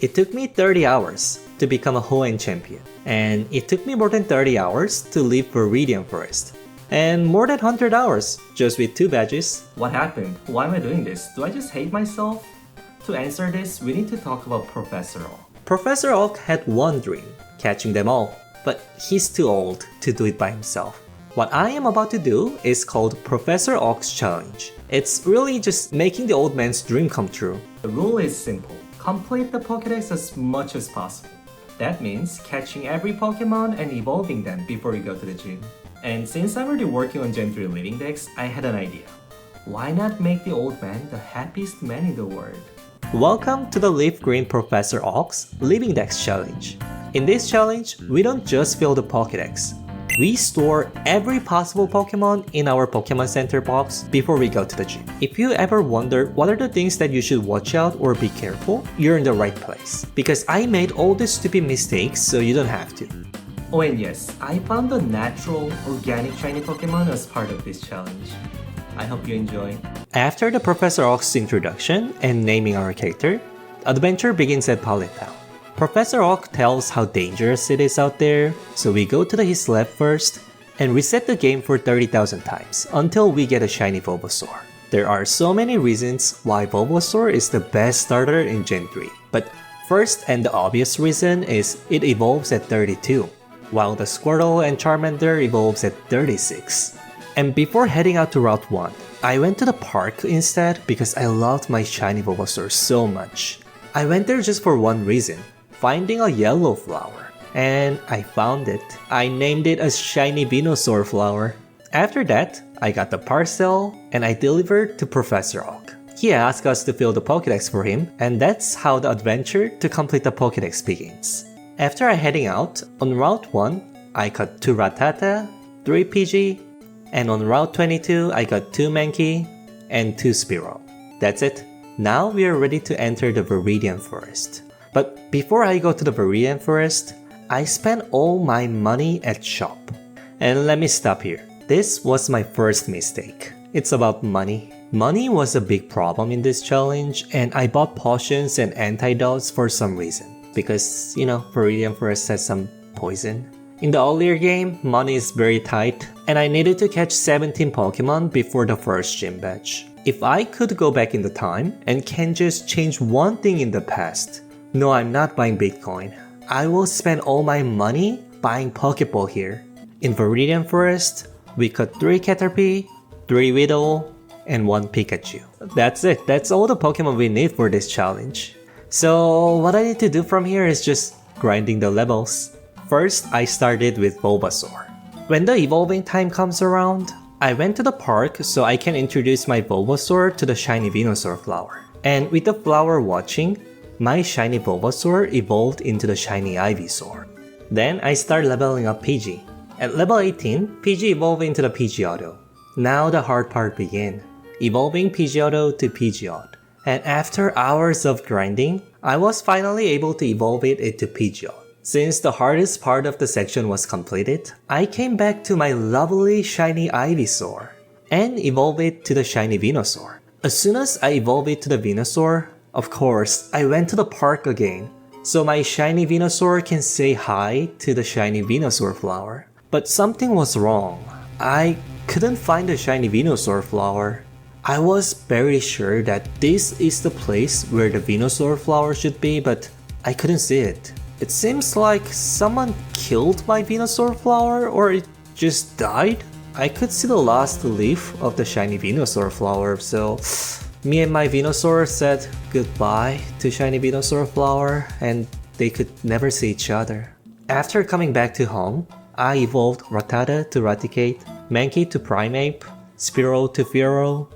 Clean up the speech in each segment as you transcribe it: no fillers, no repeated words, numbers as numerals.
It took me 30 hours to become a Hoenn champion, and it took me more than 30 hours to leave Viridian Forest, and more than 100 hours just with 2 badges. What happened? Why am I doing this? Do I just hate myself? To answer this, we need to talk about Professor Oak. Professor Oak had one dream, catching them all, but he's too old to do it by himself. What I am about to do is called Professor Oak's Challenge. It's really just making the old man's dream come true. The rule is simple. Complete the Pokedex as much as possible. That means catching every Pokemon and evolving them before you go to the gym. And since I'm already working on Gen 3 Living Dex, I had an idea. Why not make the old man the happiest man in the world? Welcome to the Leaf Green Professor Oak's Living Dex Challenge. In this challenge, we don't just fill the Pokedex. We store every possible Pokemon in our Pokemon Center box before we go to the gym. If you ever wonder what are the things that you should watch out or be careful, you're in the right place. Because I made all these stupid mistakes so you don't have to. Oh, and yes, I found the natural, organic shiny Pokemon as part of this challenge. I hope you enjoy. After the Professor Oak's introduction and naming our character, adventure begins at Pallet Town. Professor Oak tells how dangerous it is out there, so we go to his lab first and reset the game for 30,000 times until we get a shiny Bulbasaur. There are so many reasons why Bulbasaur is the best starter in Gen 3, but first and the obvious reason is it evolves at 32, while the Squirtle and Charmander evolves at 36. And before heading out to Route 1, I went to the park instead because I loved my shiny Bulbasaur so much. I went there just for one reason, finding a yellow flower. And I found it. I named it as Shiny Venusaur Flower. After that, I got the parcel and I delivered to Professor Oak. He asked us to fill the Pokedex for him, and that's how the adventure to complete the Pokedex begins. After heading out, on Route 1, I got 2 Rattata, 3 Pidgey, and on Route 22, I got 2 Mankey and 2 Spearow. That's it. Now we are ready to enter the Viridian Forest. But before I go to the Viridian Forest, I spent all my money at shop. And let me stop here. This was my first mistake. It's about money. Money was a big problem in this challenge, and I bought potions and antidotes for some reason. Because, Viridian Forest has some poison. In the earlier game, money is very tight, and I needed to catch 17 Pokemon before the first gym badge. If I could go back in the time and can just change one thing in the past, no, I'm not buying Bitcoin. I will spend all my money buying Pokeball here. In Viridian Forest, we caught 3 Caterpie, 3 Weedle, and 1 Pikachu. That's it. That's all the Pokemon we need for this challenge. So what I need to do from here is just grinding the levels. First, I started with Bulbasaur. When the evolving time comes around, I went to the park so I can introduce my Bulbasaur to the shiny Venusaur flower. And with the flower watching, my shiny Bulbasaur evolved into the shiny Ivysaur. Then I start leveling up Pidgey. At level 18, Pidgey evolved into the Pidgeotto. Now the hard part began, evolving Pidgeotto to Pidgeot. And after hours of grinding, I was finally able to evolve it into Pidgeot. Since the hardest part of the section was completed, I came back to my lovely shiny Ivysaur and evolved it to the shiny Venusaur. As soon as I evolved it to the Venusaur, of course, I went to the park again, so my shiny Venusaur can say hi to the shiny Venusaur flower. But something was wrong. I couldn't find the shiny Venusaur flower. I was very sure that this is the place where the Venusaur flower should be, but I couldn't see it. It seems like someone killed my Venusaur flower, or it just died. I could see the last leaf of the shiny Venusaur flower, so me and my Venusaur said goodbye to shiny Venusaur flower, and they could never see each other. After coming back to home, I evolved Rattata to Raticate, Mankey to Primeape, Spearow to Fearow,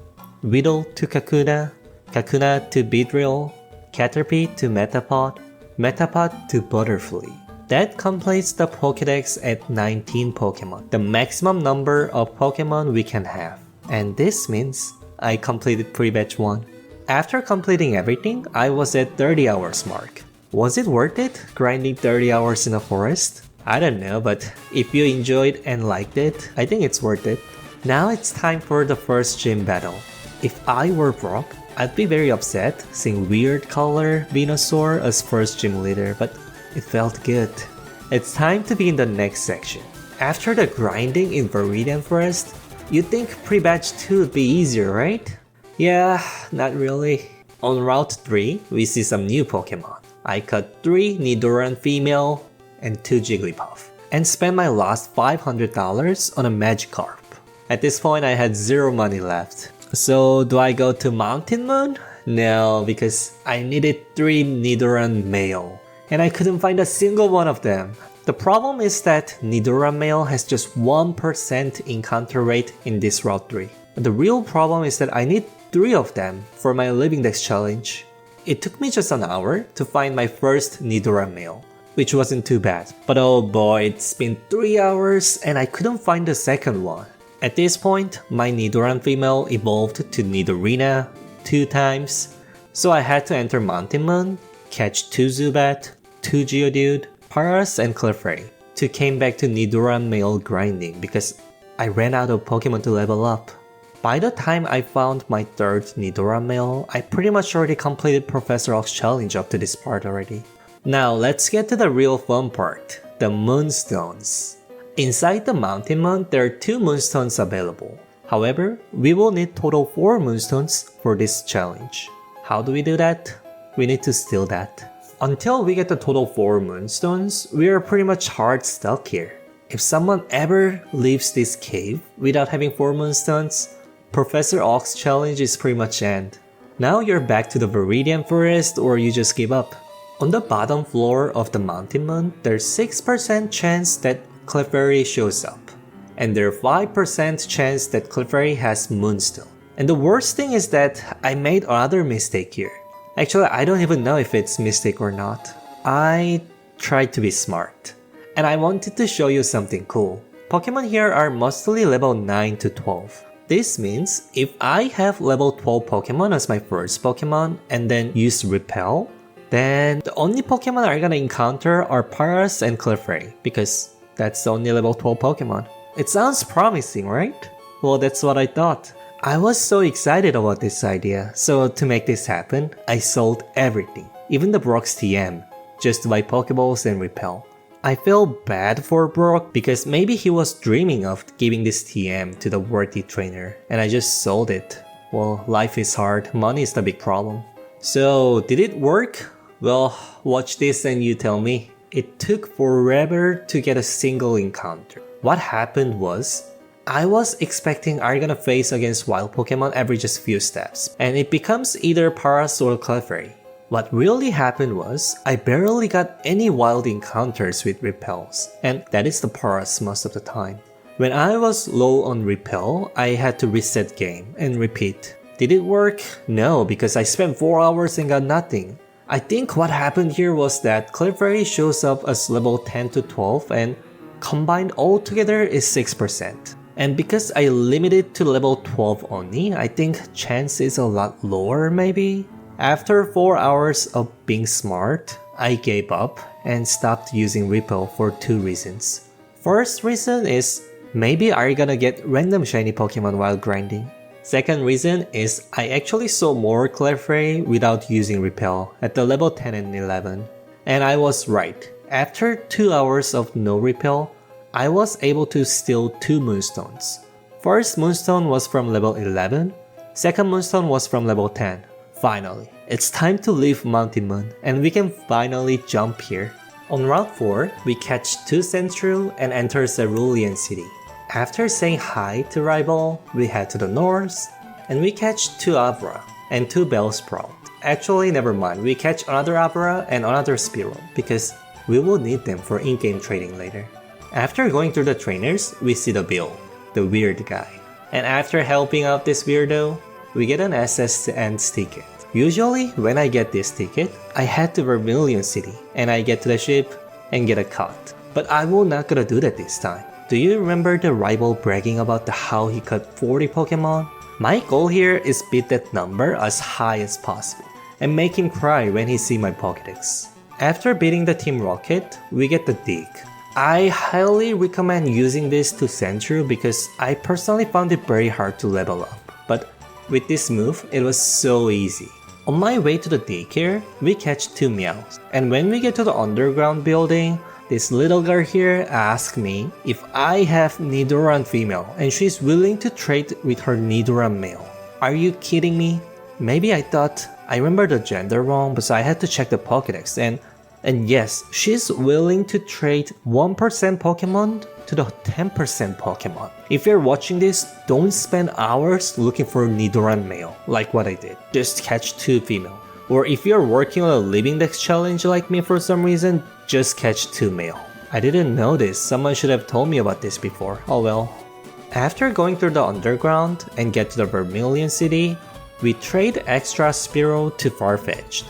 Weedle to Kakuna, Kakuna to Beedrill, Caterpie to Metapod, Metapod to Butterfree. That completes the Pokedex at 19 Pokemon, the maximum number of Pokemon we can have. And this means I completed pre-batch 1. After completing everything, I was at 30 hours mark. Was it worth it, grinding 30 hours in a forest? I don't know, but if you enjoyed and liked it, I think it's worth it. Now it's time for the first gym battle. If I were broke, I'd be very upset seeing weird color Venusaur as first gym leader, but it felt good. It's time to be in the next section. After the grinding in Viridian Forest, you'd think pre-batch 2 would be easier, right? Yeah, not really. On Route 3, we see some new Pokemon. I caught 3 Nidoran female and 2 Jigglypuff, and spent my last $500 on a Magikarp. At this point, I had 0 money left. So, do I go to Mountain Moon? No, because I needed 3 Nidoran male, and I couldn't find a single one of them. The problem is that Nidoran male has just 1% encounter rate in this Route 3. The real problem is that I need 3 of them for my Living Dex challenge. It took me just an hour to find my first Nidoran male, which wasn't too bad. But oh boy, it's been 3 hours and I couldn't find the second one. At this point, my Nidoran female evolved to Nidorina 2 times, so I had to enter Mountain Moon, catch 2 Zubat, 2 Geodude, Paras, and Clefairy to came back to Nidoran male grinding because I ran out of Pokemon to level up. By the time I found my 3rd Nidoran male, I pretty much already completed Professor Oak's challenge up to this part already. Now let's get to the real fun part, the Moonstones. Inside the Mountain Moon, there are 2 Moonstones available. However, we will need total 4 Moonstones for this challenge. How do we do that? We need to steal that. Until we get the total 4 Moonstones, we are pretty much hard stuck here. If someone ever leaves this cave without having 4 Moonstones, Professor Oak's challenge is pretty much end. Now you're back to the Viridian Forest or you just give up. On the bottom floor of the Mountain Moon, there's 6% chance that Clefairy shows up, and there's 5% chance that Clefairy has Moonstone. And the worst thing is that I made another mistake here. Actually, I don't even know if it's mistake or not. I tried to be smart, and I wanted to show you something cool. Pokemon here are mostly level 9 to 12. This means if I have level 12 Pokemon as my first Pokemon and then use Repel, then the only Pokemon I'm gonna encounter are Paras and Clefairy because that's the only level 12 Pokemon. It sounds promising, right? Well, that's what I thought. I was so excited about this idea, so to make this happen, I sold everything, even the Brock's TM, just to buy Pokeballs and Repel. I feel bad for Brock because maybe he was dreaming of giving this TM to the worthy trainer, and I just sold it. Well, life is hard, money is the big problem. So, did it work? Well, watch this and you tell me. It took forever to get a single encounter. What happened was, I was expecting I'm gonna face against wild Pokemon every just few steps, and it becomes either Paras or Clefairy. What really happened was, I barely got any wild encounters with Repels, and that is the Paras most of the time. When I was low on Repel, I had to reset game and repeat. Did it work? No, because I spent 4 hours and got nothing. I think what happened here was that Clefairy shows up as level 10 to 12 and combined all together is 6%. And because I limited to level 12 only, I think chance is a lot lower maybe? After 4 hours of being smart, I gave up and stopped using Repel for 2 reasons. First reason is maybe I'm gonna get random shiny Pokemon while grinding. Second reason is I actually saw more Clefairy without using Repel at the level 10 and 11. And I was right. After 2 hours of no Repel, I was able to steal 2 Moonstones. First Moonstone was from level 11, second Moonstone was from level 10. Finally, it's time to leave Mountain Moon and we can finally jump here. On Route 4, we catch 2 Sentru and enter Cerulean City. After saying hi to Rival, we head to the north, and we catch 2 Abra and 2 Bellsprout. Actually, never mind, we catch another Abra and another Spearow because we will need them for in-game trading later. After going through the trainers, we see the Bill, the weird guy. And after helping out this weirdo, we get an SS to Ends ticket. Usually, when I get this ticket, I head to Vermilion City, and I get to the ship and get a cut. But I will not gonna do that this time. Do you remember the Rival bragging about how he caught 40 Pokemon? My goal here is beat that number as high as possible, and make him cry when he see my Pokedex. After beating the Team Rocket, we get the Dig. I highly recommend using this to Sentru because I personally found it very hard to level up. But With this move, it was so easy. On my way to the daycare, we catch 2 meows. And when we get to the underground building, this little girl here asked me if I have Nidoran female and she's willing to trade with her Nidoran male. Are you kidding me? Maybe I thought I remember the gender wrong, but I had to check the Pokedex and yes, she's willing to trade 1% Pokemon to the 10% Pokemon. If you're watching this, don't spend hours looking for Nidoran male like what I did. Just catch 2 female. Or if you're working on a Living Dex challenge like me for some reason, just catch 2 male. I didn't know this, someone should have told me about this before, oh well. After going through the underground and get to the Vermilion City, we trade extra Spearow to Farfetch'd.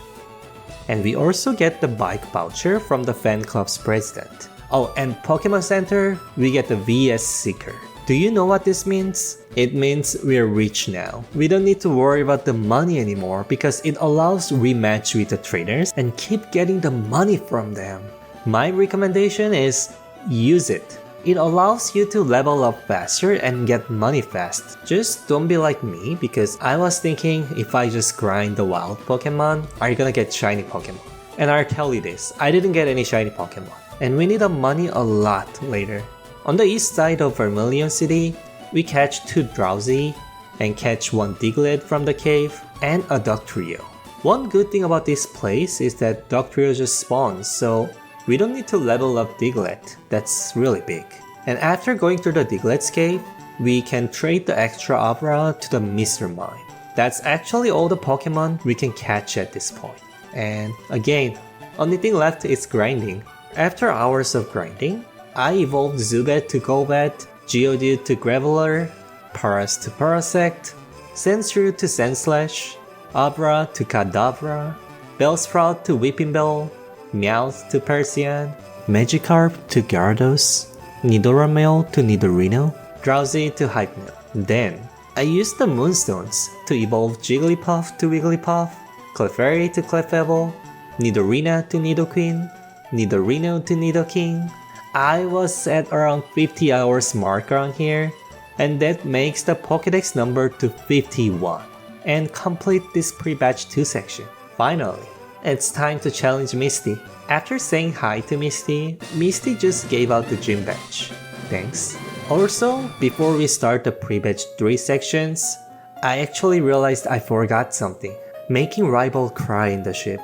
And we also get the bike voucher from the fan club's president. Oh, and Pokemon Center, we get the VS Seeker. Do you know what this means? It means we're rich now. We don't need to worry about the money anymore because it allows rematch with the trainers and keep getting the money from them. My recommendation is use it. It allows you to level up faster and get money fast. Just don't be like me because I was thinking if I just grind the wild Pokemon, are you gonna get shiny Pokemon? And I'll tell you this, I didn't get any shiny Pokemon. And we need the money a lot later. On the east side of Vermilion City, we catch 2 Drowsy and catch 1 Diglett from the cave and a Dugtrio. One good thing about this place is that Dugtrio just spawns, so we don't need to level up Diglett, that's really big. And after going through the Diglett's cave, we can trade the extra Abra to the Mr. Mime. That's actually all the Pokemon we can catch at this point. And again, only thing left is grinding. After hours of grinding, I evolved Zubat to Golbat, Geodude to Graveler, Paras to Parasect, Sandshrew to Sandslash, Abra to Kadabra, Bellsprout to Whipping Bell, Meowth to Persian, Magikarp to Gyarados, Nidoran male to Nidorino, Drowsy to Hypno. Then, I used the Moonstones to evolve Jigglypuff to Wigglypuff, Clefairy to Clefable, Nidorina to Nidoqueen, Nidorino to Nidoking. I was at around 50 hours mark around here, and that makes the Pokedex number to 51. And complete this pre-batch 2 section. Finally, it's time to challenge Misty. After saying hi to Misty, Misty just gave out the gym badge. Thanks. Also, before we start the pre-batch 3 sections, I actually realized I forgot something. Making Rival cry in the ship.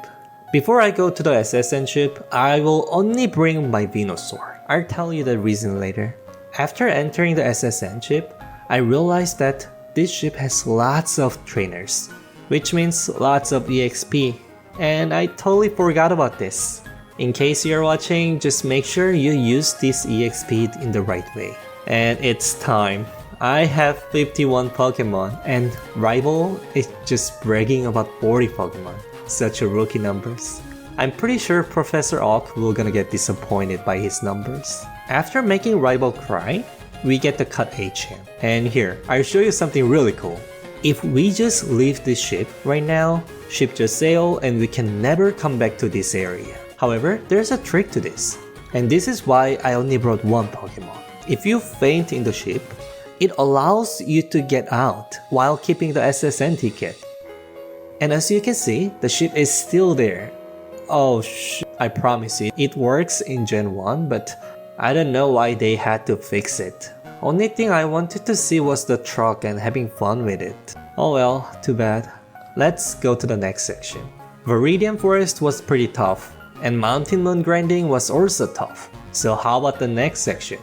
Before I go to the SSN ship, I will only bring my Venusaur. I'll tell you the reason later. After entering the SSN ship, I realized that this ship has lots of trainers, which means lots of EXP, and I totally forgot about this. In case you're watching, just make sure you use this EXP in the right way. And it's time. I have 51 Pokemon, and Rival is just bragging about 40 Pokemon. Such a rookie numbers. I'm pretty sure Professor Oak will gonna get disappointed by his numbers. After making Rival cry, we get the cut HM. And here, I'll show you something really cool. If we just leave this ship right now, ship just sail and we can never come back to this area. However, there's a trick to this. And this is why I only brought 1 Pokemon. If you faint in the ship, it allows you to get out while keeping the SSN ticket. And as you can see, the ship is still there. Oh I promise you, it works in Gen 1, but I don't know why they had to fix it. Only thing I wanted to see was the truck and having fun with it. Oh well, too bad. Let's go to the next section. Viridian Forest was pretty tough, and Mountain Moon grinding was also tough. So how about the next section?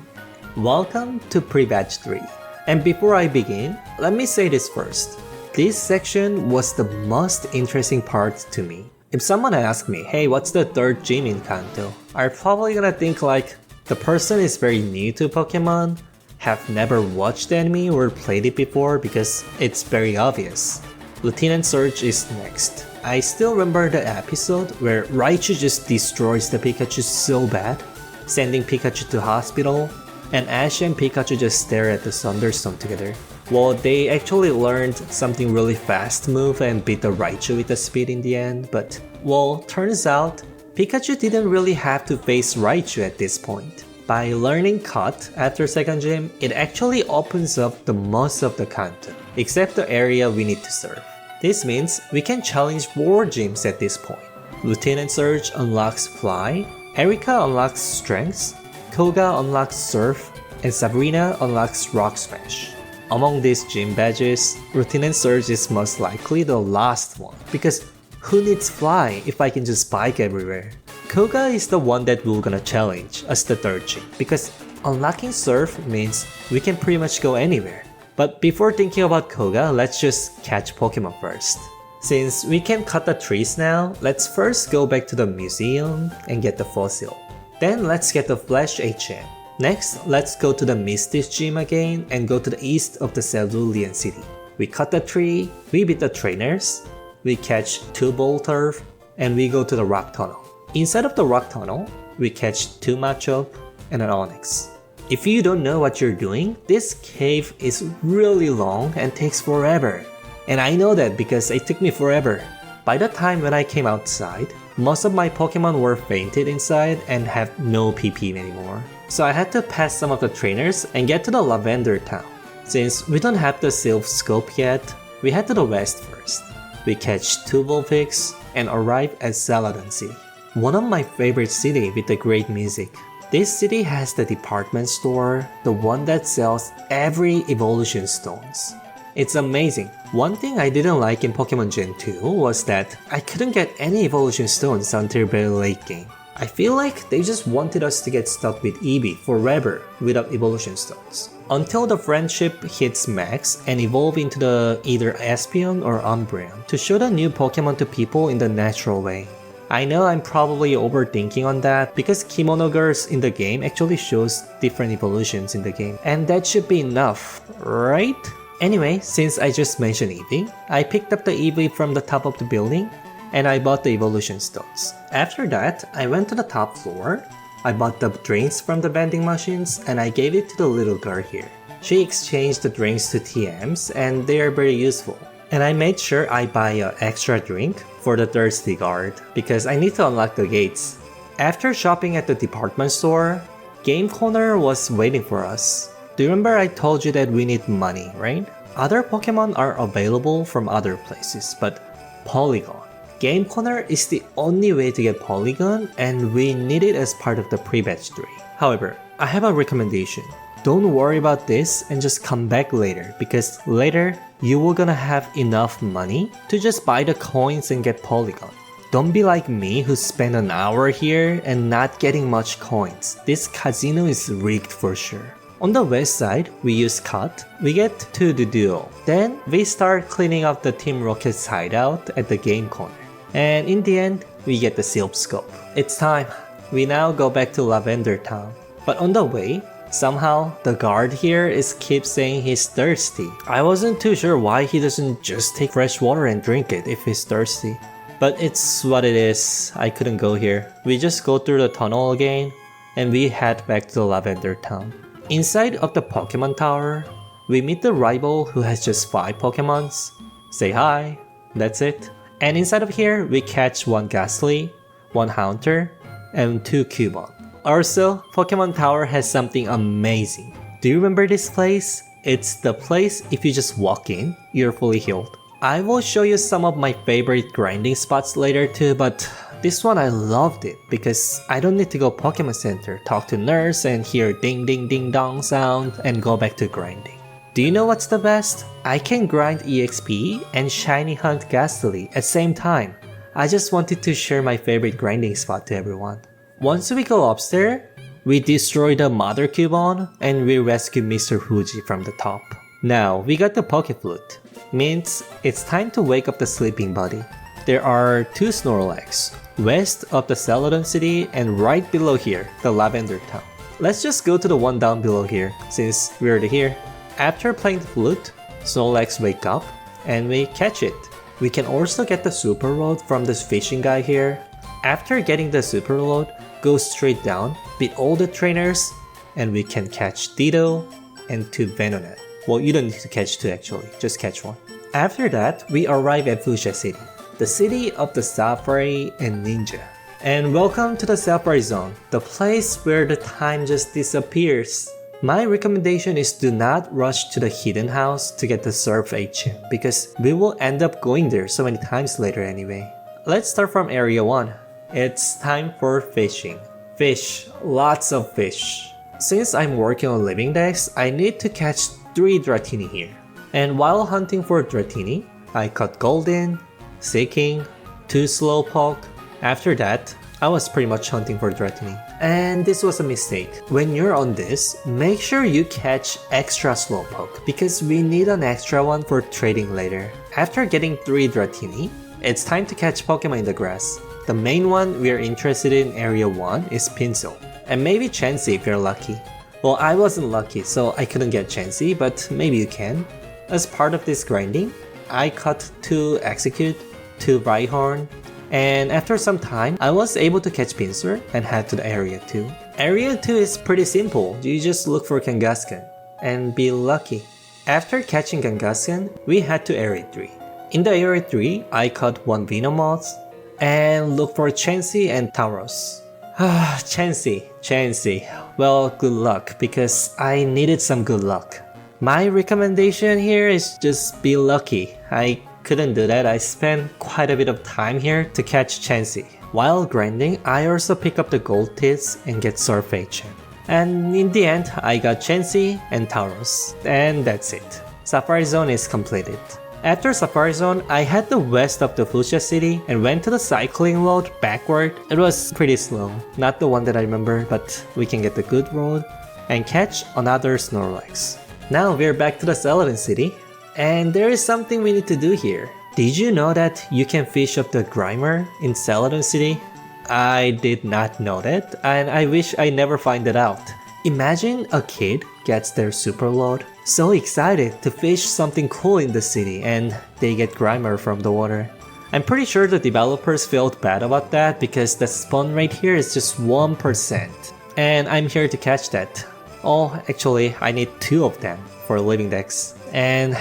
Welcome to Pre-Batch 3. And before I begin, let me say this first. This section was the most interesting part to me. If someone asked me, hey, what's the 3rd gym in Kanto? I'm probably gonna think like, the person is very new to Pokemon, have never watched the anime or played it before because it's very obvious. Lieutenant Surge is next. I still remember the episode where Raichu just destroys the Pikachu so bad, sending Pikachu to hospital, and Ash and Pikachu just stare at the Thunderstorm together. Well, they actually learned something really fast move and beat the Raichu with the speed in the end, but well, turns out Pikachu didn't really have to face Raichu at this point. By learning Cut after second gym, it actually opens up the most of the content, except the area we need to serve. This means we can challenge 4 gyms at this point. Lieutenant Surge unlocks Fly, Erika unlocks Strengths, Koga unlocks Surf, and Sabrina unlocks Rock Smash. Among these gym badges, Lieutenant Surge is most likely the last one, because who needs Fly if I can just bike everywhere? Koga is the one that we're gonna challenge as the third gym, because unlocking Surf means we can pretty much go anywhere. But before thinking about Koga, let's just catch Pokemon first. Since we can cut the trees now, let's first go back to the museum and get the fossil. Then let's get the Flash HM. Next, let's go to the Mystic Gym again and go to the east of the Cerulean City. We cut the tree, we beat the trainers, we catch 2 Volturf, and we go to the Rock Tunnel. Inside of the Rock Tunnel, we catch 2 Machop and an Onix. If you don't know what you're doing, this cave is really long and takes forever. And I know that because it took me forever. By the time when I came outside, most of my Pokemon were fainted inside and have no PP anymore. So I had to pass some of the trainers and get to the Lavender Town. Since we don't have the Silph scope yet, we head to the west first. We catch 2 Vulpix and arrive at Celadon City. One of my favorite city with the great music. This city has the department store, the one that sells every evolution stones. It's amazing. One thing I didn't like in Pokemon Gen 2 was that I couldn't get any evolution stones until very late game. I feel like they just wanted us to get stuck with Eevee forever without evolution stones. Until the friendship hits max and evolve into the either Espeon or Umbreon to show the new Pokemon to people in the natural way. I know I'm probably overthinking on that because Kimono Girls in the game actually shows different evolutions in the game, and that should be enough, right? Anyway, since I just mentioned Eevee, I picked up the Eevee from the top of the building and I bought the evolution stones. After that, I went to the top floor, I bought the drinks from the vending machines and I gave it to the little girl here. She exchanged the drinks to TMs and they are very useful. And I made sure I buy an extra drink for the thirsty guard because I need to unlock the gates. After shopping at the department store, Game Corner was waiting for us. Do you remember I told you that we need money, right? Other Pokemon are available from other places, but Polygon. Game Corner is the only way to get Polygon and we need it as part of the pre-batch 3. However, I have a recommendation. Don't worry about this and just come back later because later you will gonna have enough money to just buy the coins and get Polygon. Don't be like me who spent an hour here and not getting much coins. This casino is rigged for sure. On the west side, we use Cut, we get to the duo. Then we start cleaning up the Team Rocket's hideout at the game corner. And in the end, we get the Silph scope. It's time. We now go back to Lavender Town. But on the way, somehow the guard here keeps saying he's thirsty. I wasn't too sure why he doesn't just take fresh water and drink it if he's thirsty. But it's what it is. I couldn't go here. We just go through the tunnel again and we head back to Lavender Town. Inside of the Pokemon Tower, we meet the rival who has just 5 Pokemons. Say hi, that's it. And inside of here, we catch 1 Ghastly, 1 Haunter, and 2 Cubone. Also, Pokemon Tower has something amazing. Do you remember this place? It's the place if you just walk in, you're fully healed. I will show you some of my favorite grinding spots later too, but this one I loved it because I don't need to go Pokemon Center, talk to nurse and hear ding ding ding dong sound and go back to grinding. Do you know what's the best? I can grind EXP and shiny hunt Ghastly at the same time. I just wanted to share my favorite grinding spot to everyone. Once we go upstairs, we destroy the Mother Cubone and we rescue Mr. Fuji from the top. Now, we got the Pokeflute. Means it's time to wake up the sleeping buddy. There are 2 Snorlax, west of the Celadon City and right below here, the Lavender Town. Let's just go to the one down below here, since we're already here. After playing the flute, Snorlax wake up and we catch it. We can also get the Super Load from this fishing guy here. After getting the Super Load, go straight down, beat all the trainers, and we can catch Ditto and 2 Venonat. Well, you don't need to catch 2 actually, just catch 1. After that, we arrive at Fuchsia City, the city of the Safari and Ninja. And welcome to the Sapphire Zone, the place where the time just disappears. My recommendation is do not rush to the hidden house to get the Silph HM because we will end up going there so many times later anyway. Let's start from area 1. It's time for fishing. Fish, lots of fish. Since I'm working on living decks, I need to catch 3 Dratini here. And while hunting for Dratini, I caught Golden, Seeking, 2 Slowpoke. After that, I was pretty much hunting for Dratini. And this was a mistake. When you're on this, make sure you catch extra Slowpoke because we need an extra one for trading later. After getting 3 Dratini, it's time to catch Pokemon in the grass. The main one we are interested in area 1 is Pinsel, and maybe Chansey if you're lucky. Well, I wasn't lucky, so I couldn't get Chansey, but maybe you can. As part of this grinding, I caught 2 Execute, 2 Rhyhorn, and after some time, I was able to catch Pinsir and head to the area 2. Area 2 is pretty simple, you just look for Kangaskhan and be lucky. After catching Kangaskhan, we head to area 3. In the area 3, I caught 1 Venomoth and look for Chansey and Tauros. Chansey. Well, good luck because I needed some good luck. My recommendation here is just be lucky. I couldn't do that. I spent quite a bit of time here to catch Chansey. While grinding, I also pick up the gold tits and get Silph HM. And in the end, I got Chansey and Tauros. And that's it. Sapphire Zone is completed. After Sapphire Zone, I head the west of the Fuchsia City and went to the cycling road backward. It was pretty slow, not the one that I remember, but we can get the good road and catch another Snorlax. Now we're back to the Celadon City, and there is something we need to do here. Did you know that you can fish up the Grimer in Celadon City? I did not know that, and I wish I never find it out. Imagine a kid gets their super load, so excited to fish something cool in the city, and they get Grimer from the water. I'm pretty sure the developers felt bad about that because the spawn rate here is just 1%. And I'm here to catch that. Oh, actually, I need 2 of them for living decks. And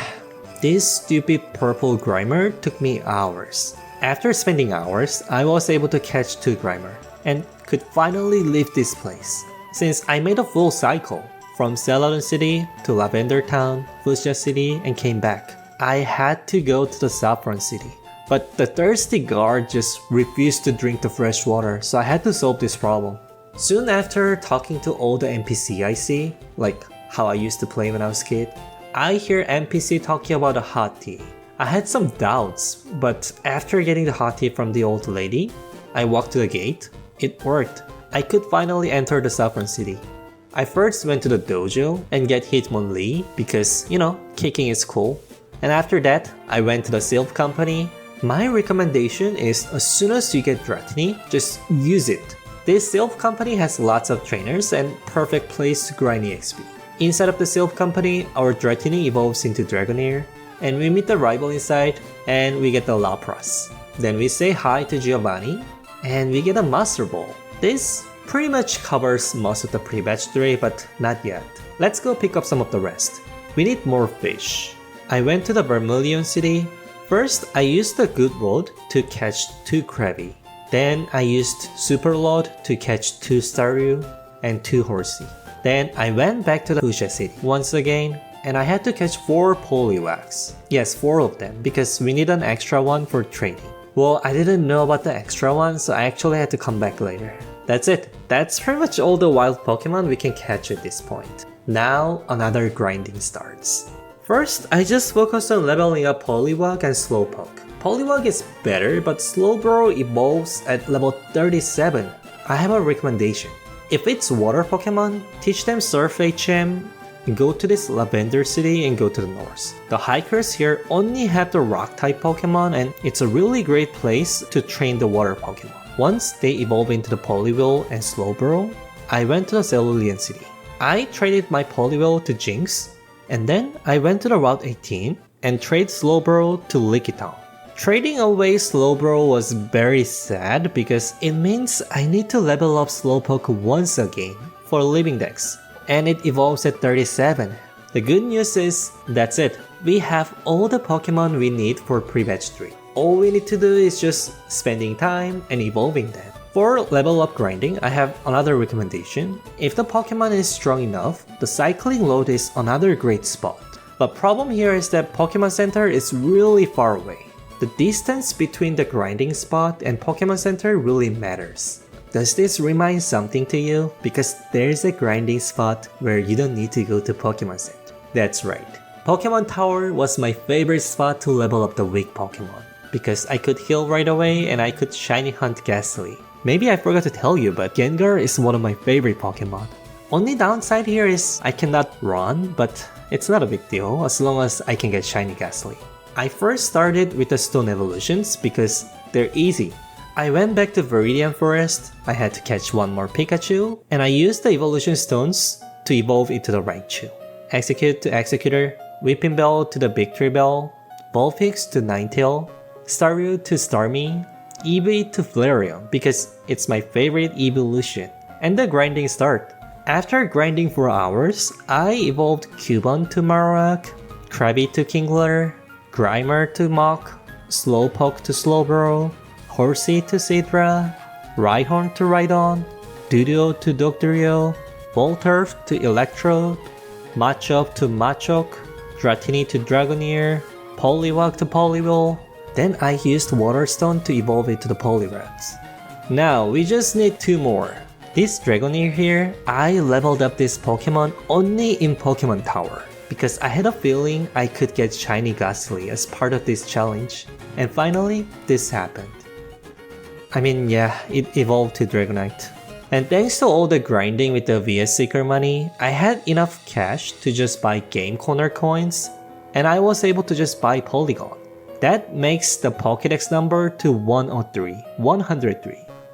this stupid purple Grimer took me hours. After spending hours, I was able to catch 2 Grimer and could finally leave this place. Since I made a full cycle from Celadon City to Lavender Town, Fuchsia City, and came back, I had to go to the Saffron City. But the thirsty guard just refused to drink the fresh water, so I had to solve this problem. Soon after talking to all the NPC I see, like how I used to play when I was a kid, I hear NPC talking about a hot tea. I had some doubts, but after getting the hot tea from the old lady, I walked to the gate. It worked. I could finally enter the Saffron City. I first went to the dojo and get Hitmonlee because, kicking is cool. And after that, I went to the Silph company. My recommendation is as soon as you get Dratini, just use it. This Silph company has lots of trainers and perfect place to grind EXP. Inside of the Silph company, our Dratini evolves into Dragonair, and we meet the rival inside, and we get the Lapras. Then we say hi to Giovanni, and we get a Master Ball. This pretty much covers most of the pre-batch 3, but not yet. Let's go pick up some of the rest. We need more fish. I went to the Vermilion City. First, I used the good road to catch 2 Krabby. Then I used Super Load to catch 2 Staryu and 2 Horsey. Then I went back to the Fuchsia City once again, and I had to catch 4 Poliwags. Yes, 4 of them, because we need an extra one for training. Well, I didn't know about the extra one, so I actually had to come back later. That's it. That's pretty much all the wild Pokemon we can catch at this point. Now, another grinding starts. First, I just focused on leveling up Poliwag and Slowpoke. Poliwag is better, but Slowbro evolves at level 37. I have a recommendation. If it's water Pokemon, teach them Silph HM, go to this Lavender City and go to the north. The hikers here only have the rock type Pokemon, and it's a really great place to train the water Pokemon. Once they evolve into the Poliwhirl and Slowbro, I went to the Cerulean City. I traded my Poliwhirl to Jinx, and then I went to the Route 18 and traded Slowbro to Lickitung. Trading away Slowbro was very sad because it means I need to level up Slowpoke once again for living decks, and it evolves at 37. The good news is that's it. We have all the Pokemon we need for pre-batch 3. All we need to do is just spending time and evolving them. For level up grinding, I have another recommendation. If the Pokemon is strong enough, the cycling load is another great spot. But problem here is that Pokemon Center is really far away. The distance between the grinding spot and Pokemon Center really matters. Does this remind something to you? Because there's a grinding spot where you don't need to go to Pokemon Center. That's right. Pokemon Tower was my favorite spot to level up the weak Pokemon, because I could heal right away and I could shiny hunt Ghastly. Maybe I forgot to tell you, but Gengar is one of my favorite Pokemon. Only downside here is I cannot run, but it's not a big deal as long as I can get shiny Ghastly. I first started with the Stone evolutions because they're easy. I went back to Viridian Forest, I had to catch one more Pikachu, and I used the evolution stones to evolve into the Raichu. Execute to Executor, Whipping Bell to the Victory Bell, Vulpix to Ninetale, Staryu to Starmie, Eevee to Flareon because it's my favorite evolution, and the grinding start. After grinding for hours, I evolved Cubone to Marowak, Krabby to Kingler, Grimer to Mach, Slowpoke to Slowbro, Horsey to Sidra, Rhyhorn to Rhydon, Doduo to Dugtrio, Volturf to Electrode, Machop to Machoke, Dratini to Dragoneer, Poliwag to Poliwhirl. Then I used Waterstone to evolve it to the Poliwraths. Now we just need 2 more. This Dragoneer here, I leveled up this Pokemon only in Pokemon Tower because I had a feeling I could get shiny Ghastly as part of this challenge. And finally, this happened. I mean, yeah, it evolved to Dragonite. And thanks to all the grinding with the VS Seeker money, I had enough cash to just buy Game Corner coins, and I was able to just buy Polygon. That makes the Pokedex number to 103.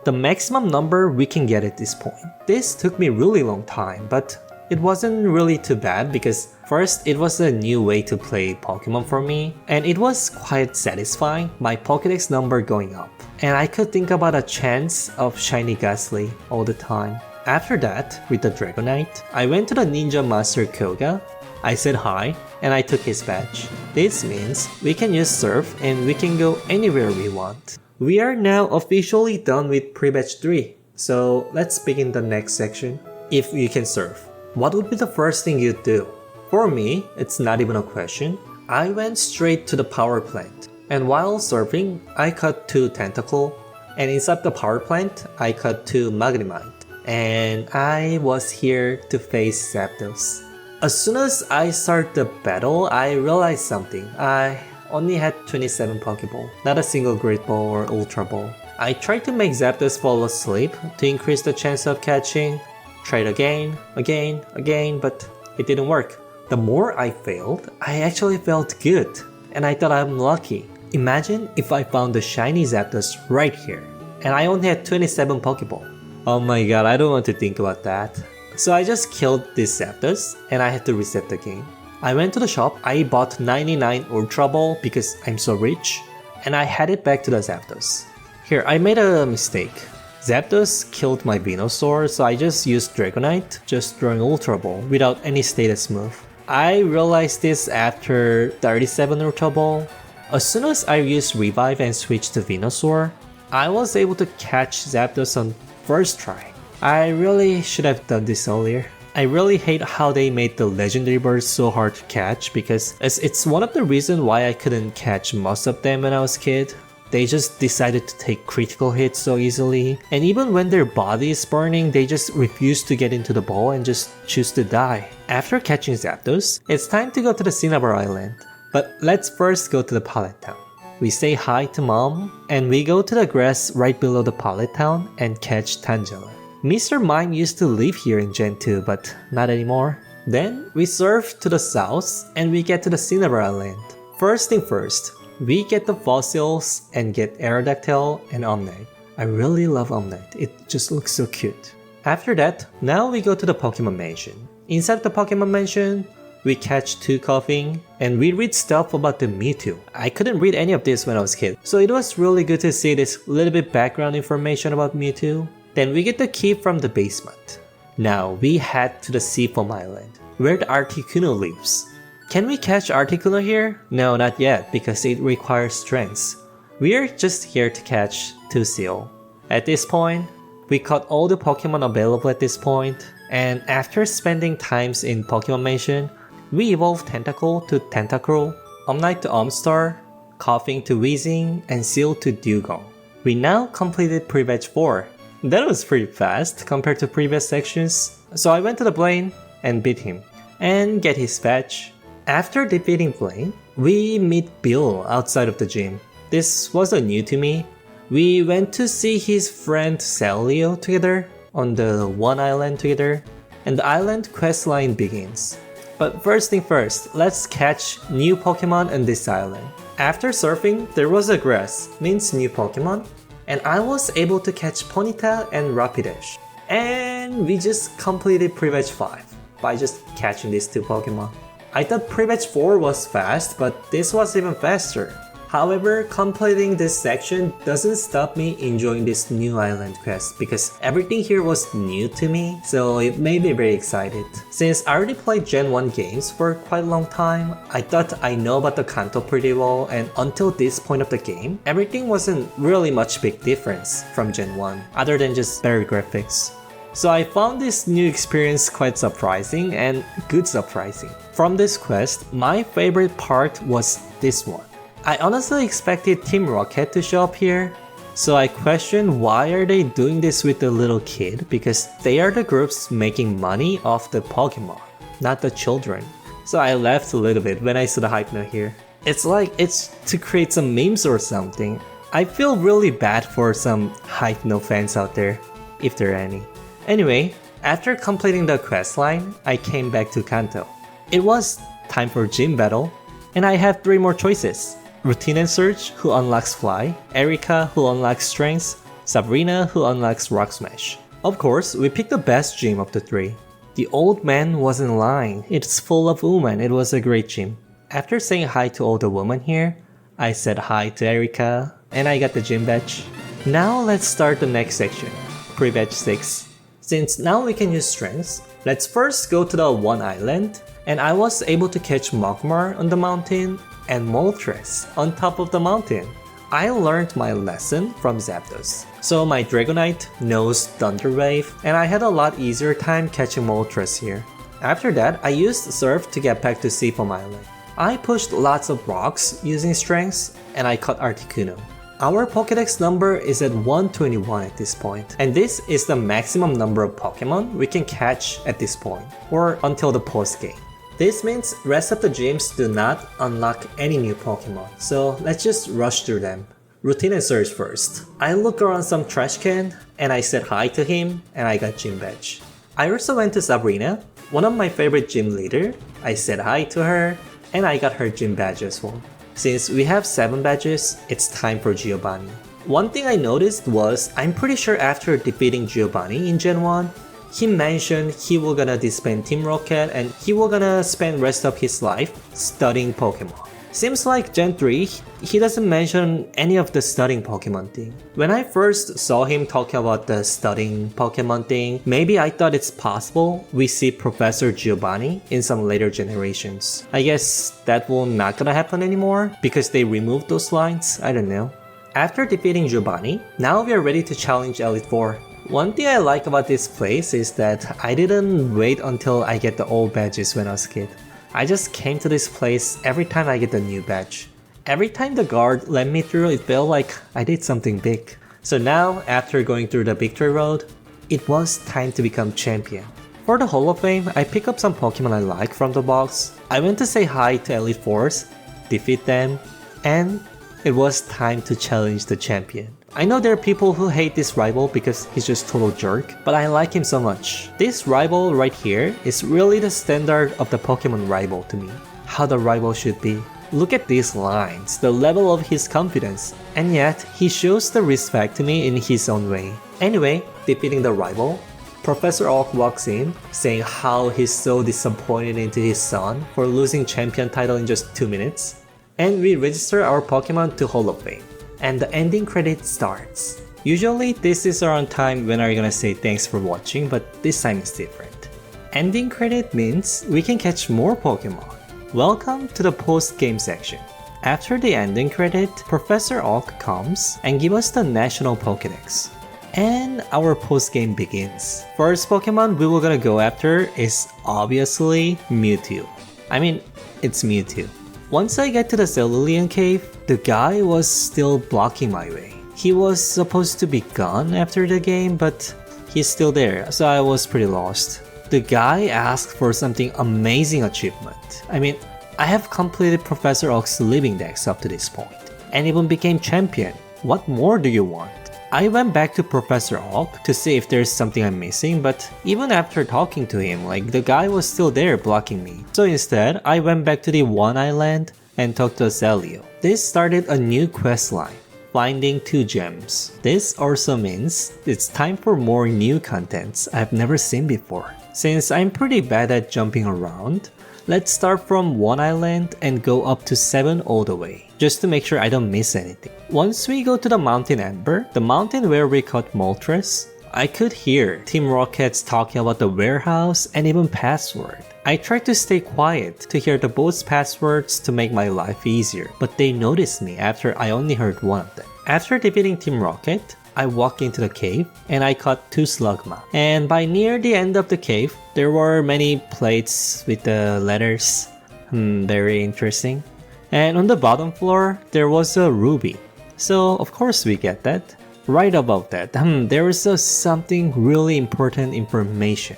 The maximum number we can get at this point. This took me really long time, but it wasn't really too bad because first, it was a new way to play Pokemon for me, and it was quite satisfying, my Pokedex number going up. And I could think about a chance of shiny Ghastly all the time. After that, with the Dragonite, I went to the Ninja Master Koga, I said hi, and I took his badge. This means we can use Surf and we can go anywhere we want. We are now officially done with pre-batch 3, so let's begin the next section. If you can surf, what would be the first thing you'd do? For me, it's not even a question. I went straight to the power plant. And while surfing, I caught 2 Tentacle, and inside the power plant, I caught 2 Magnemite. And I was here to face Zapdos. As soon as I start the battle, I realized something. I only had 27 Pokeball, not a single Great Ball or Ultra Ball. I tried to make Zapdos fall asleep to increase the chance of catching. Tried again, but it didn't work. The more I failed, I actually felt good, and I thought I'm lucky. Imagine if I found the shiny Zapdos right here, and I only had 27 Pokeball. Oh my god, I don't want to think about that. So I just killed this Zapdos, and I had to reset the game. I went to the shop, I bought 99 Ultra Ball because I'm so rich, and I headed back to the Zapdos. Here, I made a mistake. Zapdos killed my Venusaur, so I just used Dragonite, just throwing Ultra Ball without any status move. I realized this after 37 Ultra Ball. As soon as I used Revive and switched to Venusaur, I was able to catch Zapdos on first try. I really should have done this earlier. I really hate how they made the legendary birds so hard to catch because it's one of the reasons why I couldn't catch most of them when I was a kid. They just decided to take critical hits so easily, and even when their body is burning, they just refuse to get into the ball and just choose to die. After catching Zapdos, it's time to go to the Cinnabar Island. But let's first go to the Pallet Town. We say hi to Mom, and we go to the grass right below the Pallet Town and catch Tangela. Mr. Mime used to live here in Gen 2, but not anymore. Then, we surf to the south, and we get to the Cinnabar Island. First thing first, we get the fossils and get Aerodactyl and Omnite. I really love Omnite, it just looks so cute. After that, now we go to the Pokemon Mansion. Inside the Pokemon Mansion, we catch 2 Coughing, and we read stuff about the Mewtwo. I couldn't read any of this when I was a kid, so it was really good to see this little bit background information about Mewtwo. Then we get the key from the basement. Now we head to the Seafoam Island, where the Articuno lives. Can we catch Articuno here? No, not yet, because it requires strengths. We are just here to catch 2 Seal. At this point, We caught all the Pokemon available at this point, and after spending times in Pokemon Mansion, we evolved Tentacle to Tentacruel, Omnite to Omstar, Coughing to Wheezing, and Seal to Dugong. We now completed Pre-Batch 4. That was pretty fast compared to previous sections, so I went to the Blaine and beat him, and get his badge. After defeating Blaine, we meet Bill outside of the gym. This wasn't new to me. We went to see his friend Celio together on the one island together, and the island questline begins. But first thing first, let's catch new Pokemon on this island. After surfing, there was a grass, means new Pokemon, and I was able to catch Ponyta and Rapidash. And we just completed Pre-Batch 5 by just catching these two Pokemon. I thought Pre-Batch 4 was fast, but this was even faster. However, completing this section doesn't stop me enjoying this new island quest because everything here was new to me, so it made me very excited. Since I already played Gen 1 games for quite a long time, I thought I know about the Kanto pretty well, and until this point of the game, everything wasn't really much big difference from Gen 1, other than just better graphics. So I found this new experience quite surprising and good surprising. From this quest, my favorite part was this one. I honestly expected Team Rocket to show up here, so I questioned why are they doing this with the little kid, because they are the groups making money off the Pokemon, not the children. So I laughed a little bit when I saw the hype note here. It's like it's to create some memes or something. I feel really bad for some hype note fans out there, if there are any. Anyway, after completing the questline, I came back to Kanto. It was time for gym battle, and I have 3 more choices. Routine and Surge, who unlocks Fly, Erika, who unlocks Strength, Sabrina, who unlocks Rock Smash. Of course, we picked the best gym of the 3. The old man wasn't lying, it's full of women, it was a great gym. After saying hi to all the women here, I said hi to Erika, and I got the gym badge. Now let's start the next section, Pre-Batch 6. Since now we can use Strengths, let's first go to the one island, and I was able to catch Magmar on the mountain and Moltres on top of the mountain. I learned my lesson from Zapdos. So my Dragonite knows Thunder Wave, and I had a lot easier time catching Moltres here. After that, I used Surf to get back to Seafoam Island. I pushed lots of rocks using Strengths, and I caught Articuno. Our Pokedex number is at 121 at this point, and this is the maximum number of Pokemon we can catch at this point, or until the post-game. This means rest of the gyms do not unlock any new Pokemon, so let's just rush through them. Routine and Surge first. I look around some trash can, and I said hi to him, and I got gym badge. I also went to Sabrina, one of my favorite gym leader. I said hi to her, and I got her gym badge as well. Since we have 7 badges, it's time for Giovanni. One thing I noticed was, I'm pretty sure after defeating Giovanni in Gen 1, he mentioned he will gonna disband Team Rocket and he will gonna spend rest of his life studying Pokemon. Seems like Gen 3, he doesn't mention any of the studying Pokemon thing. When I first saw him talking about the studying Pokemon thing, maybe I thought it's possible we see Professor Giovanni in some later generations. I guess that will not gonna happen anymore because they removed those lines, I don't know. After defeating Giovanni, now we are ready to challenge Elite Four. One thing I like about this place is that I didn't wait until I get the old badges when I was a kid. I just came to this place every time I get the new badge. Every time the guard let me through, it felt like I did something big. So now, after going through the victory road, it was time to become champion. For the Hall of Fame, I pick up some Pokemon I like from the box. I went to say hi to Elite Fours, defeat them, and it was time to challenge the champion. I know there are people who hate this rival because he's just total jerk, but I like him so much. This rival right here is really the standard of the Pokemon rival to me. How the rival should be. Look at these lines, the level of his confidence, and yet he shows the respect to me in his own way. Anyway, defeating the rival, Professor Oak walks in, saying how he's so disappointed into his son for losing champion title in just 2 minutes. And we register our Pokemon to Hall of Fame. And the ending credit starts. Usually this is around time when I'm gonna say thanks for watching, but this time is different. Ending credit means we can catch more Pokemon. Welcome to the post-game section. After the ending credit, Professor Oak comes and gives us the National Pokedex. And our post-game begins. First Pokemon we were gonna go after is obviously Mewtwo. I mean, it's Mewtwo. Once I get to the Cerulean Cave, the guy was still blocking my way. He was supposed to be gone after the game, but he's still there, so I was pretty lost. The guy asked for something amazing achievement. I mean, I have completed Professor Oak's living dex up to this point, and even became champion. What more do you want? I went back to Professor Oak to see if there's something I'm missing, but even after talking to him, the guy was still there blocking me. So instead, I went back to the One Island and talked to Celio. This started a new quest line, finding 2 gems. This also means it's time for more new contents I've never seen before. Since I'm pretty bad at jumping around, let's start from One Island and go up to 7 all the way, just to make sure I don't miss anything. Once we go to the Mountain Amber, the mountain where we caught Moltres, I could hear Team Rocket's talking about the warehouse and even password. I tried to stay quiet to hear the both passwords to make my life easier, but they noticed me after I only heard one of them. After defeating Team Rocket, I walked into the cave and I caught 2 Slugma. And by near the end of the cave, there were many plates with the letters. Very interesting. And on the bottom floor, there was a ruby. So of course we get that. Right above that, there was something really important information.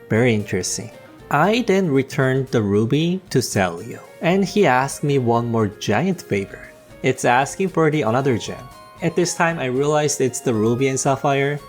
Very interesting. I then returned the ruby to Celio, and he asked me one more giant favor. It's asking for the another gem. At this time, I realized it's the ruby and sapphire.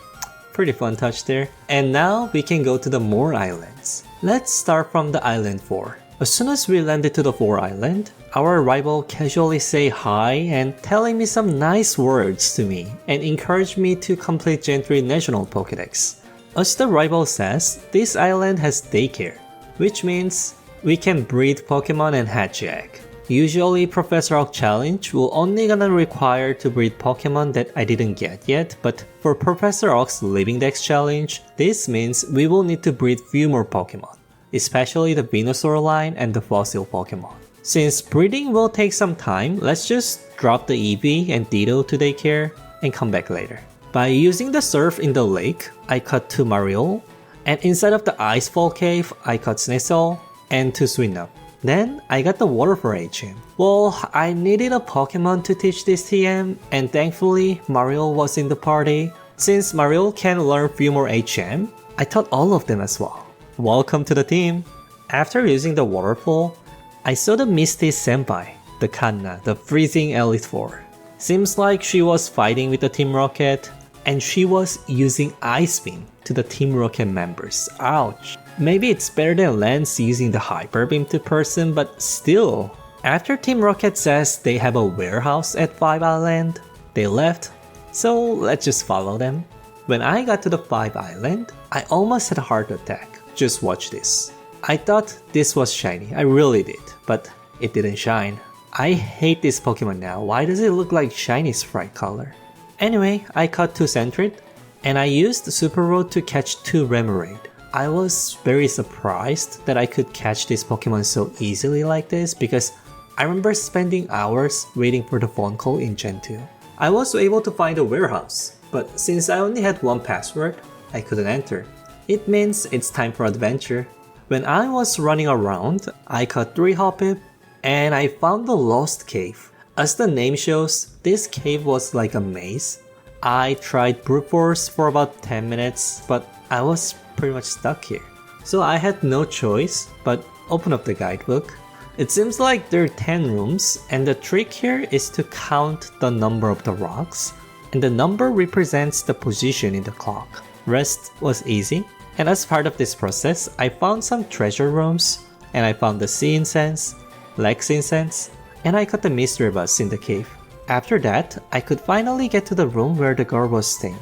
Pretty fun touch there. And now we can go to the more islands. Let's start from the island 4. As soon as we landed to the 4 island, our rival casually say hi and telling me some nice words to me and encouraged me to complete Gen 3 National Pokedex. As the rival says, this island has daycare, which means we can breed Pokemon and hatch egg. Usually Professor Oak challenge will only gonna require to breed Pokemon that I didn't get yet, but for Professor Oak's Living Dex challenge, this means we will need to breed few more Pokemon, especially the Venusaur line and the fossil Pokemon. Since breeding will take some time, let's just drop the Eevee and Ditto to daycare and come back later. By using the surf in the lake, I caught 2 Mariol, and inside of the Icefall Cave, I caught Sneasel and 2 Swinub. Then, I got the water for HM. Well, I needed a Pokemon to teach this TM, and thankfully, Mariol was in the party. Since Mariol can learn few more HM, I taught all of them as well. Welcome to the team! After using the waterfall, I saw the Misty Senpai, the Kanna, the freezing Elite Four. Seems like she was fighting with the Team Rocket, and she was using Ice Beam to the Team Rocket members. Ouch! Maybe it's better than Lance using the Hyper Beam to person, but still. After Team Rocket says they have a warehouse at 5 Island, they left, so let's just follow them. When I got to the 5 Island, I almost had a heart attack. Just watch this. I thought this was shiny, I really did, but it didn't shine. I hate this Pokemon now, why does it look like shiny sprite color? Anyway, I caught 2 Sentret, and I used Super Road to catch 2 Remoraid. I was very surprised that I could catch this Pokemon so easily like this because I remember spending hours waiting for the phone call in Gen 2. I was able to find a warehouse, but since I only had 1 password, I couldn't enter. It means it's time for adventure. When I was running around, I caught 3 Hoppip, and I found the Lost Cave. As the name shows, this cave was like a maze. I tried brute force for about 10 minutes, but I was pretty much stuck here. So I had no choice but open up the guidebook. It seems like there are 10 rooms, and the trick here is to count the number of the rocks, and the number represents the position in the clock. Rest was easy, and as part of this process, I found some treasure rooms, and I found the Sea Incense, Lex Incense, and I caught the mystery bus in the cave. After that, I could finally get to the room where the girl was staying.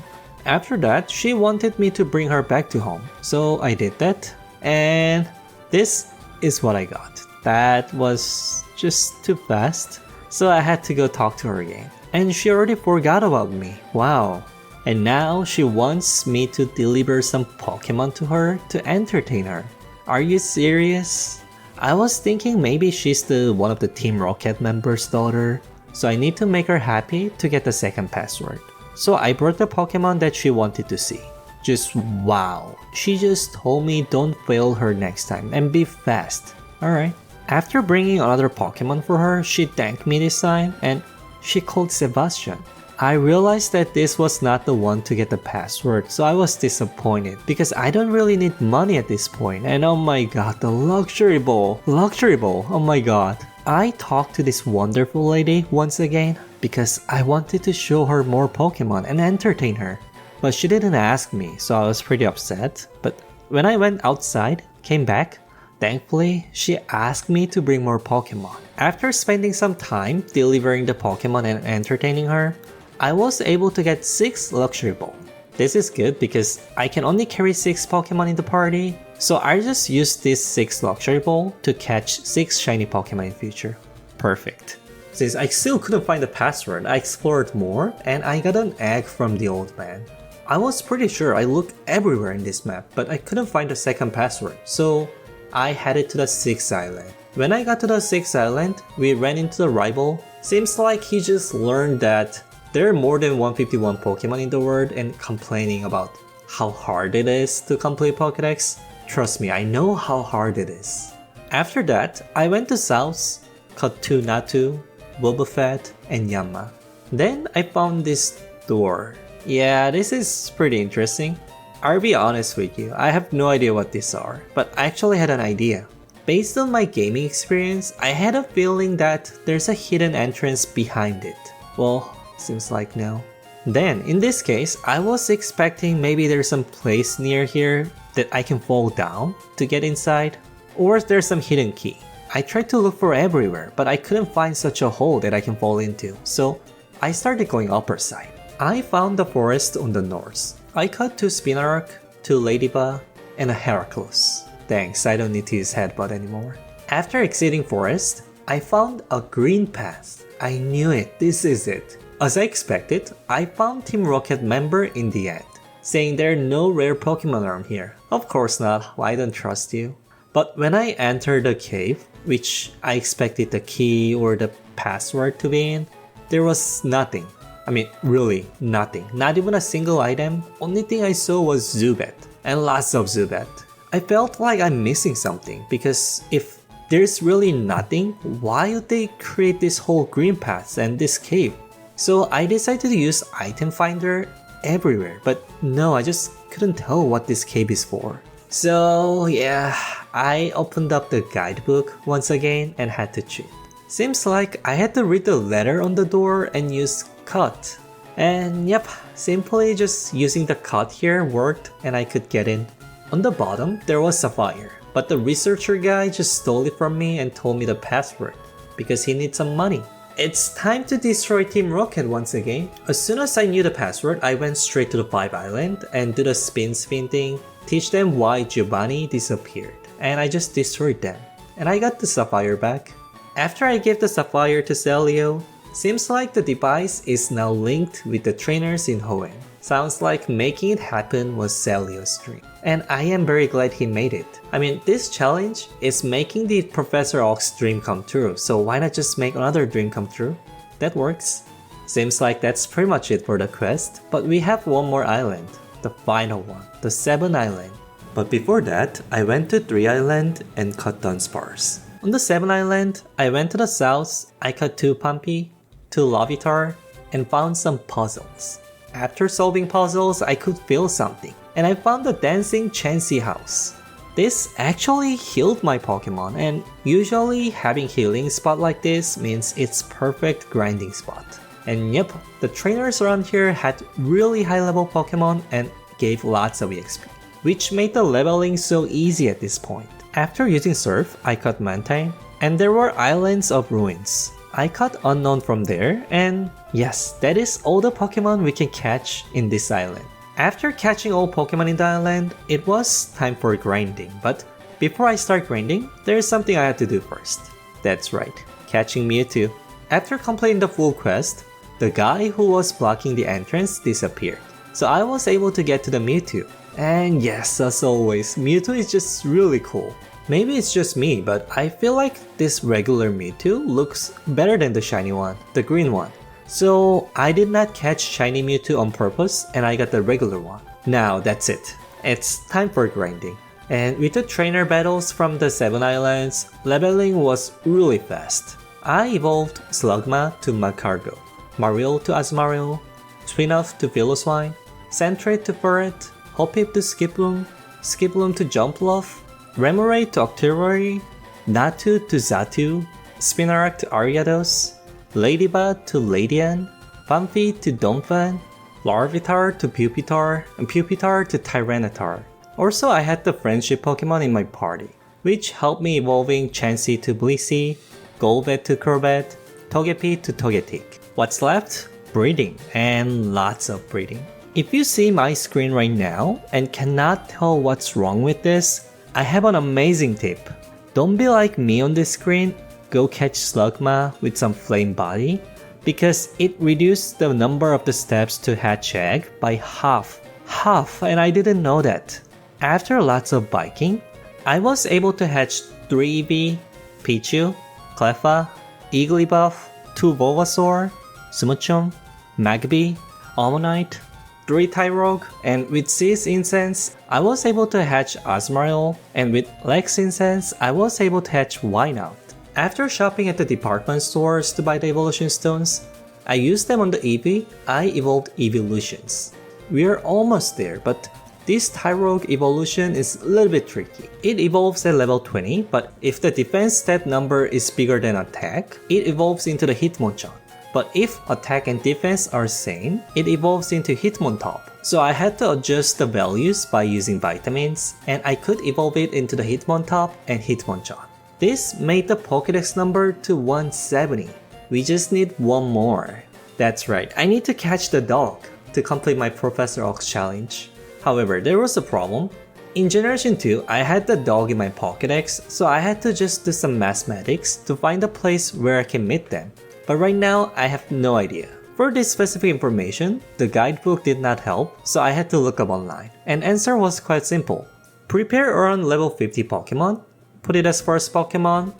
After that, she wanted me to bring her back to home, so I did that, and this is what I got. That was just too fast, so I had to go talk to her again. And she already forgot about me, wow. And now she wants me to deliver some Pokemon to her to entertain her. Are you serious? I was thinking maybe she's one of the Team Rocket members' daughter, so I need to make her happy to get the second password. So I brought the Pokemon that she wanted to see. Just wow. She just told me don't fail her next time and be fast. Alright. After bringing another Pokemon for her, she thanked me this time and she called Sebastian. I realized that this was not the one to get the password, so I was disappointed because I don't really need money at this point. And oh my god, the luxury bowl, oh my god. I talked to this wonderful lady once again because I wanted to show her more Pokemon and entertain her. But she didn't ask me, so I was pretty upset. But when I went outside, came back, thankfully, she asked me to bring more Pokemon. After spending some time delivering the Pokemon and entertaining her, I was able to get 6 Luxury Ball. This is good because I can only carry 6 Pokemon in the party, so I just used this 6 Luxury Ball to catch 6 shiny Pokemon in future. Perfect. Since I still couldn't find the password, I explored more and I got an egg from the old man. I was pretty sure I looked everywhere in this map, but I couldn't find the second password, so I headed to the 6th island. When I got to the 6th island, we ran into the rival. Seems like he just learned that there are more than 151 Pokemon in the world and complaining about how hard it is to complete Pokedex. Trust me, I know how hard it is. After that, I went to South, caught 2 Natu, Boba Fett, and Yama. Then I found this door. Yeah, this is pretty interesting. I'll be honest with you, I have no idea what these are, but I actually had an idea. Based on my gaming experience, I had a feeling that there's a hidden entrance behind it. Well, seems like no. Then, in this case, I was expecting maybe there's some place near here that I can fall down to get inside, or there's some hidden key. I tried to look for everywhere, but I couldn't find such a hole that I can fall into, so I started going upper side. I found the forest on the north. I caught 2 Spinark, 2 Ladybug, and a Heraclus. Thanks, I don't need to use Headbutt anymore. After exiting forest, I found a green path. I knew it, this is it. As I expected, I found Team Rocket member in the end, saying there are no rare Pokemon around here. Of course not, I don't trust you. But when I entered the cave, which I expected the key or the password to be in, there was nothing. I mean, really nothing. Not even a single item. Only thing I saw was Zubat, and lots of Zubat. I felt like I'm missing something because if there's really nothing, why would they create this whole green path and this cave? So I decided to use item finder everywhere, but no, I just couldn't tell what this cave is for. So yeah, I opened up the guidebook once again and had to cheat. Seems like I had to read the letter on the door and use cut. And yep, simply just using the cut here worked and I could get in. On the bottom, there was Sapphire, but the researcher guy just stole it from me and told me the password because he needs some money. It's time to destroy Team Rocket once again. As soon as I knew the password, I went straight to the 5 Island and did a spin thing, teach them why Giovanni disappeared, and I just destroyed them. And I got the Sapphire back. After I gave the Sapphire to Celio, seems like the device is now linked with the trainers in Hoenn. Sounds like making it happen was Celio's dream. And I am very glad he made it. I mean, this challenge is making the Professor Oak's dream come true, so why not just make another dream come true? That works. Seems like that's pretty much it for the quest, but we have one more island. The final one, the 7th Island. But before that, I went to 3 Island and caught Dunsparce. On the 7th Island, I went to the south, I caught 2 Pumpy, 2 Larvitar, and found some puzzles. After solving puzzles, I could feel something, and I found the dancing Chansey house. This actually healed my Pokemon, and usually having healing spot like this means it's perfect grinding spot. And yep, the trainers around here had really high level Pokemon and gave lots of EXP, which made the leveling so easy at this point. After using Surf, I caught Mantine, and there were Islands of Ruins. I caught Unknown from there, and yes, that is all the Pokemon we can catch in this island. After catching all Pokemon in the island, it was time for grinding, but before I start grinding, there's something I had to do first. That's right, catching Mewtwo. After completing the full quest, the guy who was blocking the entrance disappeared, so I was able to get to the Mewtwo. And yes, as always, Mewtwo is just really cool. Maybe it's just me, but I feel like this regular Mewtwo looks better than the shiny one, the green one. So I did not catch shiny Mewtwo on purpose and I got the regular one. Now that's it. It's time for grinding. And with the trainer battles from the Sevii Islands, leveling was really fast. I evolved Slugma to Magcargo, Marill to Azumarill, Swinov to Philoswine, Sandtrait to Ferret, Hoppip to Skiploom, Skiploom to Jumpluff, Remoraid to Octillery, Natu to Xatu, Spinarak to Ariados, Ladybug to Ladian, Pampi to Donphan, Larvitar to Pupitar, and Pupitar to Tyranitar. Also, I had the friendship Pokemon in my party, which helped me evolving Chansey to Blissey, Golbat to Crobat, Togepi to Togetic. What's left? Breeding, and lots of breeding. If you see my screen right now and cannot tell what's wrong with this, I have an amazing tip. Don't be like me on this screen, go catch Slugma with some flame body, because it reduced the number of the steps to hatch egg by half, and I didn't know that. After lots of biking, I was able to hatch 3 Eevee, Pichu, Cleffa, Igglybuff, 2 Bulbasaur, Sumachum, Magby, Ammonite, 3 Tyrogue, and with Sis Incense, I was able to hatch Azumarill, and with Lex Incense, I was able to hatch Wynaut. After shopping at the department stores to buy the evolution stones, I used them on the Eevee, I evolved Evolutions. We are almost there, but this Tyrogue evolution is a little bit tricky. It evolves at level 20, but if the defense stat number is bigger than attack, it evolves into the Hitmonchan. But if attack and defense are same, it evolves into Hitmontop. So I had to adjust the values by using vitamins, and I could evolve it into the Hitmontop and Hitmonchan. This made the Pokedex number to 170. We just need one more. That's right, I need to catch the dog to complete my Professor Ox challenge. However, there was a problem. In Generation 2, I had the dog in my Pokedex, so I had to just do some mathematics to find a place where I can meet them. But right now, I have no idea. For this specific information, the guidebook did not help, so I had to look up online. And answer was quite simple. Prepare around level 50 Pokemon, put it as first Pokemon,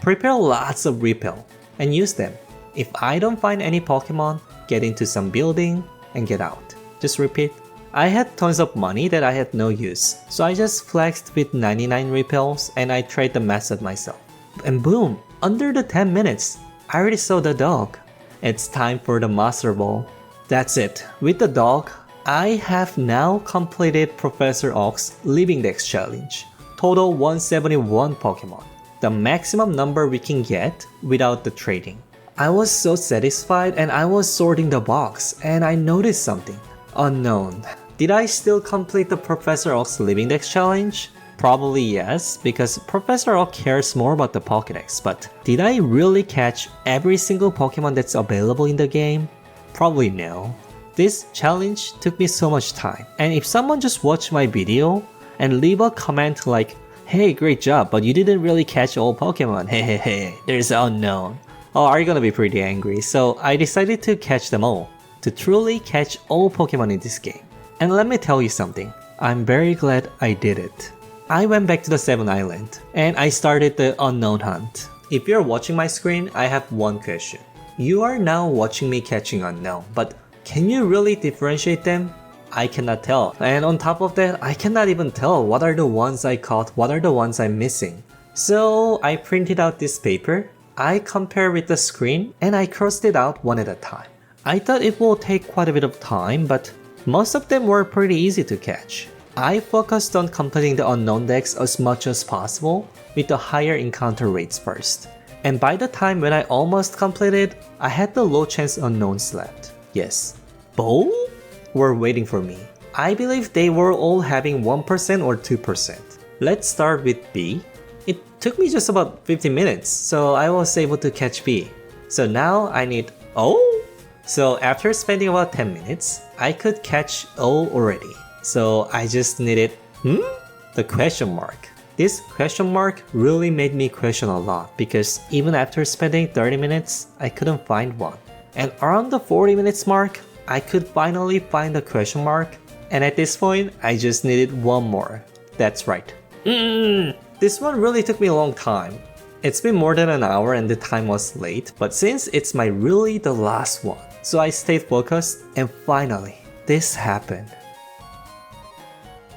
prepare lots of repel, and use them. If I don't find any Pokemon, get into some building, and get out. Just repeat. I had tons of money that I had no use, so I just flexed with 99 repels and I tried the method myself. And boom! Under the 10 minutes, I already saw the dog. It's time for the Master Ball. That's it. With the dog, I have now completed Professor Oak's Living Dex challenge. Total 171 Pokemon. The maximum number we can get without the trading. I was so satisfied and I was sorting the box and I noticed something. Unknown. Did I still complete the Professor Oak's Living Dex challenge? Probably yes, because Professor Oak cares more about the Pokedex, but did I really catch every single Pokemon that's available in the game? Probably no. This challenge took me so much time, and if someone just watched my video and leave a comment like, "Hey, great job, but you didn't really catch all Pokemon, hehehe, there's unknown," oh, are you gonna be pretty angry? So I decided to catch them all, to truly catch all Pokemon in this game. And let me tell you something, I'm very glad I did it. I went back to the Sevii Island, and I started the unknown hunt. If you're watching my screen, I have one question. You are now watching me catching unknown, but can you really differentiate them? I cannot tell, and on top of that, I cannot even tell what are the ones I caught, what are the ones I'm missing. So I printed out this paper, I compare with the screen, and I crossed it out one at a time. I thought it will take quite a bit of time, but most of them were pretty easy to catch. I focused on completing the unknown decks as much as possible with the higher encounter rates first. And by the time when I almost completed, I had the low chance unknowns left. Yes, both were waiting for me. I believe they were all having 1% or 2%. Let's start with B. It took me just about 15 minutes, so I was able to catch B. So now I need O? So after spending about 10 minutes, I could catch O already. So I just needed, the question mark. This question mark really made me question a lot because even after spending 30 minutes, I couldn't find one. And around the 40 minutes mark, I could finally find the question mark. And at this point, I just needed one more. That's right. This one really took me a long time. It's been more than an hour and the time was late, but since it's my really the last one, so I stayed focused and finally, this happened.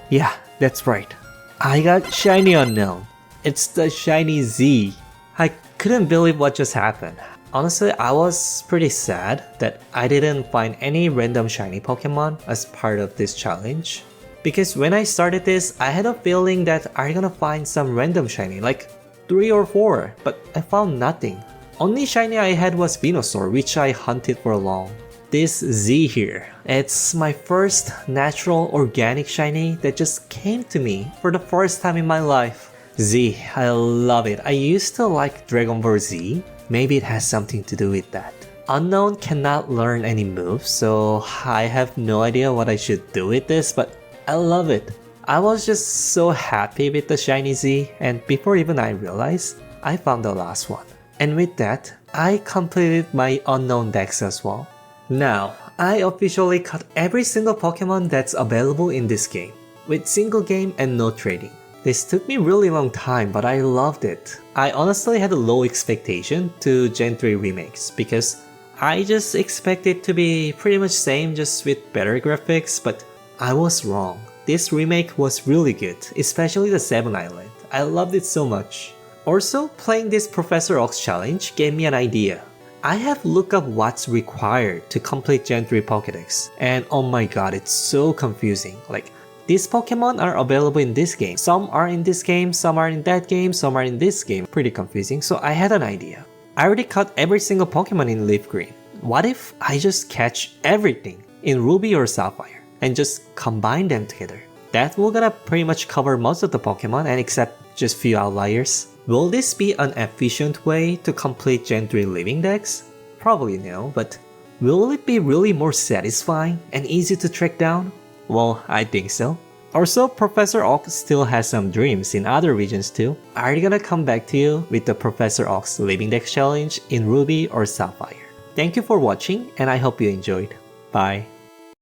Yeah, that's right. I got Shiny Unknown. It's the Shiny Z. I couldn't believe what just happened. Honestly, I was pretty sad that I didn't find any random shiny Pokemon as part of this challenge. Because when I started this, I had a feeling that I'm gonna find some random shiny, like 3 or 4, but I found nothing. Only shiny I had was Venusaur, which I hunted for long. This Z here, it's my first natural organic shiny that just came to me for the first time in my life. Z, I love it. I used to like Dragon Ball Z. Maybe it has something to do with that. Unknown cannot learn any moves, so I have no idea what I should do with this, but I love it. I was just so happy with the Shiny Z, and before even I realized, I found the last one. And with that, I completed my Unknown Dex as well. Now, I officially caught every single Pokemon that's available in this game, with single game and no trading. This took me really long time, but I loved it. I honestly had a low expectation to Gen 3 remakes because I just expected it to be pretty much same, just with better graphics, but I was wrong. This remake was really good, especially the Sevii Island. I loved it so much. Also, playing this Professor Ox challenge gave me an idea. I have looked up what's required to complete Gen 3 Pokedex, and oh my god, it's so confusing. Like, these Pokemon are available in this game. Some are in this game, some are in that game, some are in this game. Pretty confusing, so I had an idea. I already caught every single Pokemon in Leaf Green. What if I just catch everything in Ruby or Sapphire and just combine them together? That will gonna pretty much cover most of the Pokemon and except just few outliers. Will this be an efficient way to complete Gen 3 Living Dex? Probably no, but will it be really more satisfying and easy to track down? Well, I think so. Also, Professor Oak still has some dreams in other regions too. Are you gonna come back to you with the Professor Oak's Living Dex challenge in Ruby or Sapphire? Thank you for watching and I hope you enjoyed. Bye.